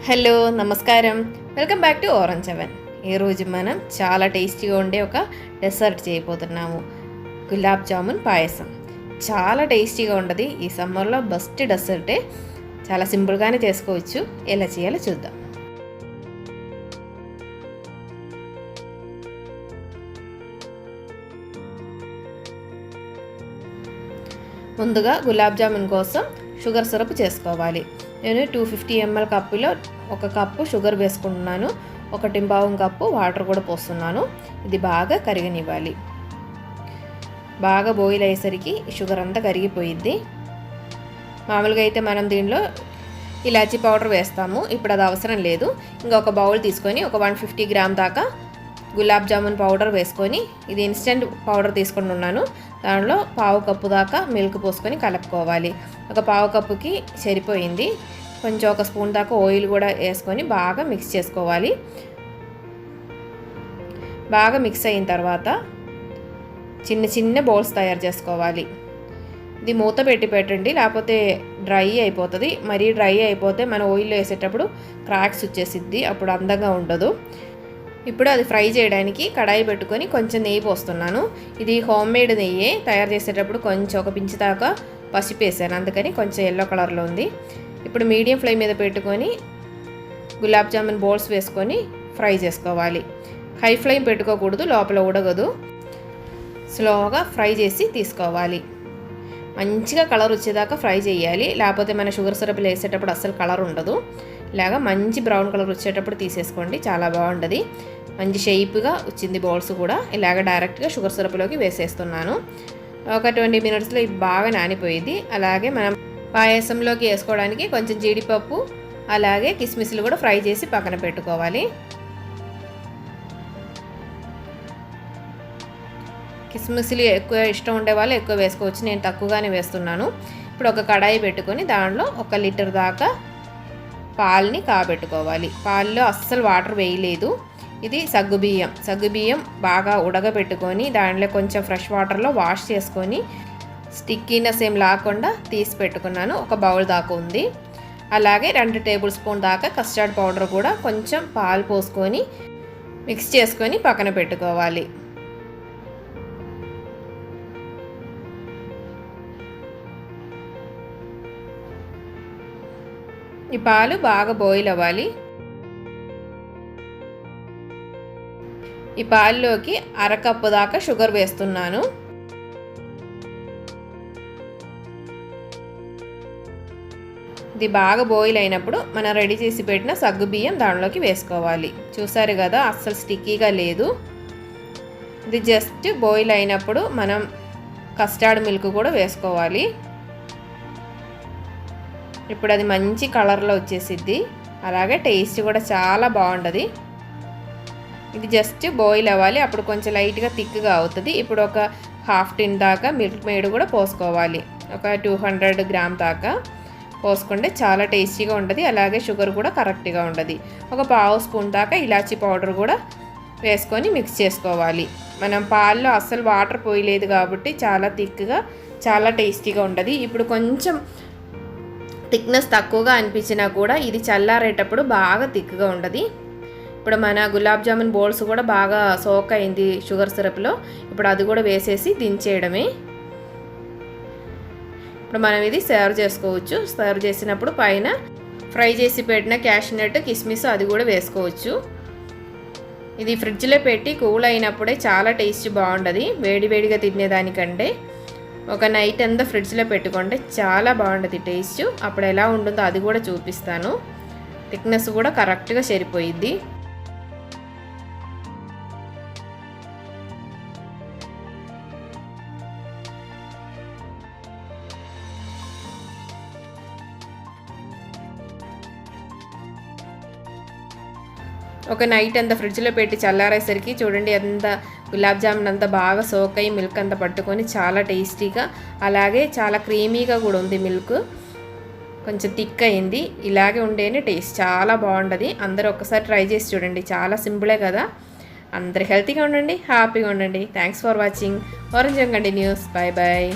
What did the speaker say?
Hello నమస్కారం. Welcome back to orange heaven. ఈరోజు మనం చాలా టేస్టీగా ఉండే ఒక డెసర్ట్ చేయబోతున్నాము. గులాబ్ జామున్ పాయసం. చాలా టేస్టీగా ఉంటుంది. ఈ సమ్మర్లో బెస్ట్ డెసర్టే. చాలా సింపుల్గానే చేసుకోవచ్చు. ఎలా చేయాలో చూద్దాం. ముందుగా గులాబ్ జామున్ కోసం షుగర్ సిరప్ చేసుకోవాలి. నేను 250 ml కప్పులో 1 కప్పు షుగర్ వేసుకుంటున్నాను. 1.5 కప్పు వాటర్ కూడా పోస్తున్నాను. ఇది బాగా కరిగనివ్వాలి. బాగా బాయిల్ అయ్యేసరికి షుగర్ అంతా కరిగిపోయిద్ది. మామూలుగా అయితే మనం దీనిలో ఇలాచీ పౌడర్ వేస్తాము. ఇప్పుడు అది అవసరం లేదు. ఇంకొక బౌల్ తీసుకొని ఒక 150 గ్రామ్ దాకా గులాబ్ జామున్ పౌడర్ వేసుకొని, ఇది ఇన్స్టెంట్ పౌడర్ తీసుకొని ఉన్నాను. దానిలో 1/2 కప్పు దాకా మిల్క్ పోసుకొని కలుపుకోవాలి. ఒక 1/2 కప్పుకి సరిపోయింది. కొంచెం 1 స్పూన్ దాకా ఆయిల్ కూడా వేసుకొని బాగా మిక్స్ చేసుకోవాలి. బాగా మిక్స్ అయిన తర్వాత చిన్న చిన్న బౌల్స్ తయారు చేసుకోవాలి. ఇది మూత పెట్టి పెట్టండి, లేకపోతే డ్రై అయిపోతుంది. మరీ డ్రై అయిపోతే మన ఆయిల్లో వేసేటప్పుడు క్రాక్స్ వచ్చేసిద్ది, అప్పుడు అందంగా ఉండదు. ఇప్పుడు అది ఫ్రై చేయడానికి కడాయి పెట్టుకొని కొంచెం నెయ్యి పోస్తున్నాను. ఇది హోమ్ మేడ్ నెయ్యి. తయారు చేసేటప్పుడు కొంచెం 1 పించ్ దాకా పసుపు వేసాను, అందుకని కొంచెం ఎల్లో కలర్లో ఉంది. ఇప్పుడు మీడియం ఫ్లేమ్ మీద పెట్టుకొని గులాబ్ జామున్ బౌల్స్ వేసుకొని ఫ్రై చేసుకోవాలి. హై ఫ్లేమ్ పెట్టుకోకూడదు, లోపల ఉడగదు. స్లోగా ఫ్రై చేసి తీసుకోవాలి. మంచిగా కలర్ వచ్చేదాకా ఫ్రై చేయాలి, లేకపోతే మన షుగర్ సిరప్లు వేసేటప్పుడు అస్సలు కలర్ ఉండదు. ఇలాగా మంచి బ్రౌన్ కలర్ వచ్చేటప్పుడు తీసేసుకోండి, చాలా బాగుంటుంది. మంచి షేప్గా వచ్చింది బౌల్స్ కూడా. ఇలాగ డైరెక్ట్గా షుగర్ సిరప్లోకి వేసేస్తున్నాను. ఒక 20 మినిట్స్లో ఇది బాగా నానిపోయింది. అలాగే మనం పాయసంలోకి వేసుకోవడానికి కొంచెం జీడిపప్పు అలాగే కిస్మిస్లు కూడా ఫ్రై చేసి పక్కన పెట్టుకోవాలి. కిస్మిస్లు ఎక్కువ ఇష్టం ఉండే వాళ్ళు ఎక్కువ వేసుకోవచ్చు, నేను తక్కువగానే వేస్తున్నాను. ఇప్పుడు ఒక కడాయి పెట్టుకొని దాంట్లో 1 లీటర్ దాకా పాలని కాబెట్టుకోవాలి. పాలలో అస్సలు వాటర్ వేయలేదు. ఇది సగ్గుబియ్యం బాగా ఉడకబెట్టుకొని దాంట్లో కొంచెం ఫ్రెష్ వాటర్లో వాష్ చేసుకొని స్టిక్కీనెస్ ఏం లేకుండా తీసి పెట్టుకున్నాను. ఒక బౌల్ దాకా ఉంది. అలాగే 2 టేబుల్ స్పూన్ దాకా కస్టర్డ్ పౌడర్ కూడా కొంచెం పాలు పోసుకొని మిక్స్ చేసుకొని పక్కన పెట్టుకోవాలి. ఈ పాలు బాగా బాయిల్ అవ్వాలి. ఈ పాల్లోకి 1/2 కప్పు దాకా షుగర్ వేస్తున్నాను. ఇది బాగా బాయిల్ అయినప్పుడు మనం రెడీ చేసి పెట్టిన సగ్గుబియ్యం దానిలోకి వేసుకోవాలి. చూసారు కదా, అస్సలు స్టిక్కీగా లేదు. ఇది జస్ట్ బాయిల్ అయినప్పుడు మనం కస్టర్డ్ మిల్క్ కూడా వేసుకోవాలి. ఇప్పుడు అది మంచి కలర్లో వచ్చేసిద్ది. అలాగే టేస్ట్ కూడా చాలా బాగుంటుంది. ఇది జస్ట్ బాయిల్ అవ్వాలి, అప్పుడు కొంచెం లైట్గా థిక్గా అవుతుంది. ఇప్పుడు ఒక 1/2 టిన్ దాకా మిల్క్ మేడ్ కూడా పోసుకోవాలి. ఒక 200 గ్రామ్ దాకా పోసుకుంటే చాలా టేస్టీగా ఉంటుంది. అలాగే షుగర్ కూడా కరెక్ట్గా ఉంటుంది. ఒక 1/2 స్పూన్ దాకా ఇలాచీ పౌడర్ కూడా వేసుకొని మిక్స్ చేసుకోవాలి. మనం పాల్లో అస్సలు వాటర్ పోయలేదు కాబట్టి చాలా థిక్గా చాలా టేస్టీగా ఉంటుంది. ఇప్పుడు కొంచెం థిక్నెస్ తక్కువగా అనిపించినా కూడా ఇది చల్లారేటప్పుడు బాగా థిక్గా ఉంటుంది. ఇప్పుడు మన గులాబ్ జామున్ బౌల్స్ కూడా బాగా సోక్ అయింది షుగర్ సిరప్లో. ఇప్పుడు అది కూడా వేసేసి దించేయడమే. ఇప్పుడు మనం ఇది సర్వ్ చేసుకోవచ్చు. సర్వ్ చేసినప్పుడు పైన ఫ్రై చేసి పెట్టిన క్యాష్నట్ కిస్మిస్ అది కూడా వేసుకోవచ్చు. ఇది ఫ్రిడ్జ్లో పెట్టి కూల్ అయినప్పుడే చాలా టేస్ట్ బాగుంటుంది, వేడివేడిగా తినేదానికంటే. ఒక నైట్ అంతా ఫ్రిడ్జ్లో పెట్టుకుంటే చాలా బాగుంటుంది టేస్ట్. అప్పుడు ఎలా ఉంటుందో అది కూడా చూపిస్తాను. థిక్నెస్ కూడా కరెక్ట్గా సరిపోయిద్ది. ఒక నైట్ అంతా ఫ్రిడ్జ్లో పెట్టి చల్లారేసరికి చూడండి ఎంత గులాబ్ జామున్ అంతా బాగా సోక్ అయ్యి మిల్క్ అంతా పట్టుకొని చాలా టేస్టీగా, అలాగే చాలా క్రీమీగా కూడా ఉంది. మిల్క్ కొంచెం థిక్ అయింది. ఇలాగే ఉండేనే టేస్ట్ చాలా బాగుంటుంది. అందరూ ఒక్కసారి ట్రై చేసి చూడండి. చాలా సింపులే కదా. అందరూ హెల్తీగా ఉండండి, హ్యాపీగా ఉండండి. Thanks for watching orange continues. Bye bye.